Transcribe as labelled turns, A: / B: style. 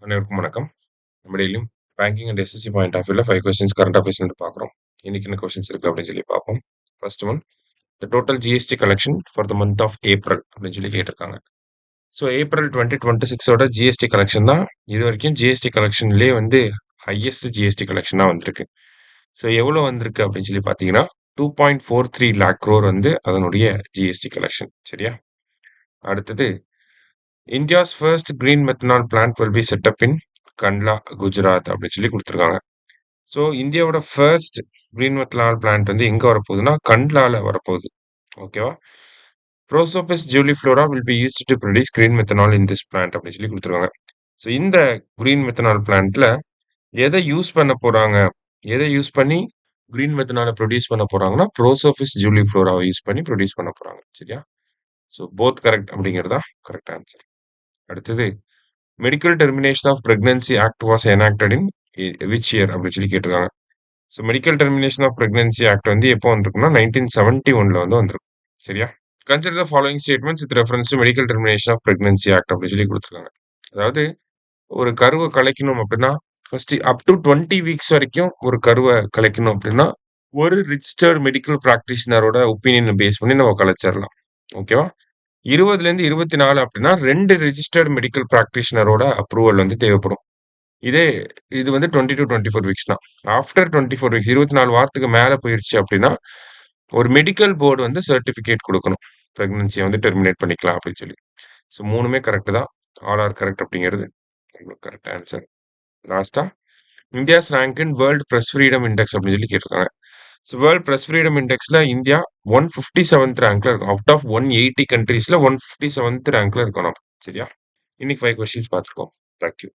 A: அனைவருக்கும் வணக்கம். நம்ம டெய்லியும் banking and SSC point of வியூல 5 கொஸ்டின்ஸ் கரண்ட் அஃபேர்ஸ்ன்னு பார்க்குறோம். இன்னைக்கு என்ன கொஸ்டின்ஸ் இருக்கு அப்படின்னு சொல்லி பார்ப்போம். First one, the total GST collection for the month of April அப்படின்னு சொல்லி கேட்டிருக்காங்க. ஸோ ஏப்ரல் 2026ஓட ஜிஎஸ்டி கலெக்ஷன் தான் இது வரைக்கும் ஜிஎஸ்டி கலெக்ஷன்லேயே ஹையஸ்ட் ஜிஎஸ்டி கலெக்ஷன் தான் வந்திருக்கு. ஸோ எவ்வளோ வந்திருக்கு அப்படின்னு சொல்லி பார்த்தீங்கன்னா 2.43 லேக் crore அதனுடைய ஜிஎஸ்டி கலெக்ஷன். சரியா? அடுத்தது, India's first green methanol plant will be set up in Kandla, Gujarat அப்படின்னு சொல்லி கொடுத்துருக்காங்க. ஸோ இந்தியாவோட ஃபர்ஸ்ட் கிரீன் மெத்தனால் பிளான்ட் எங்கே வரப்போகுதுன்னா கண்ட்லாவில் வரப்போகுது. ஓகேவா? Prosopis juliflora will be used to produce green methanol in this plant அப்படின்னு சொல்லி கொடுத்துருக்காங்க. ஸோ இந்த கிரீன் மெத்தனால் பிளான்ட்ல எதை யூஸ் பண்ண போறாங்க, எதை யூஸ் பண்ணி கிரீன் மெத்தனாலை ப்ரொடியூஸ் பண்ண போறாங்கன்னா ப்ரோசோபிஸ் ஜூலிஃப்ளோராவை யூஸ் பண்ணி ப்ரொடியூஸ் பண்ண போறாங்க. சரியா? ஸோ போத் கரெக்ட் அப்படிங்கிறது தான் கரெக்ட் ஆன்சர். அடுத்தது, medical termination of pregnancy act was enacted in which year அப்படின்னு சொல்லி கேட்டிருக்காங்க. So medical termination of pregnancy act எப்போ வந்திருக்குன்னா 1971 வந்திருக்கும். சரியா? Consider the following statements with reference to medical termination of pregnancy act அப்படின்னு சொல்லி கொடுத்துருக்காங்க. அதாவது ஒரு கருவை கலைக்கணும் அப்படின்னா ஃபர்ஸ்ட் அப் டு 20 வீக்ஸ் வரைக்கும் ஒரு கருவை கலைக்கணும் அப்படின்னா ஒரு ரிஜிஸ்டர்ட் மெடிக்கல் ப்ராக்டிஷனரோட ஒப்பீனியனை பேஸ் பண்ணி நம்ம கலைச்சிடலாம். ஓகேவா? 20லேருந்து 24 அப்படின்னா 2 ரிஜிஸ்டர்ட் மெடிக்கல் ப்ராக்டிஷனரோட அப்ரூவல் தேவைப்படும். இது 20 to 24 வீக்ஸ் தான். ஆஃப்டர் 24 வீக்ஸ் 24 வாரத்துக்கு மேலே போயிடுச்சு அப்படின்னா ஒரு மெடிக்கல் போர்டு சர்டிஃபிகேட் கொடுக்கணும், ப்ரெக்னன்சியை டெர்மினேட் பண்ணிக்கலாம் அப்படின்னு சொல்லி. ஸோ மூணுமே கரெக்ட் தான். ஆல் ஆர் கரெக்ட் அப்படிங்கிறது கரெக்ட் ஆன்சர். லாஸ்டா, India's rank in world press freedom index அப்படின்னு சொல்லி கேட்டிருக்காங்க. ஸோ வேர்ல்ட் ப்ரெஸ் ஃப்ரீடம் இண்டெக்ஸில் இந்தியா 157th ரேங்க்ல இருக்கும். அவுட் ஆஃப் 180 கண்ட்ரீஸில் 157th ரேங்க்ல இருக்கணும். சரியா? இன்னைக்கு 5 கொஸ்டின்ஸ் பார்த்துருக்கோம். தேங்க்யூ.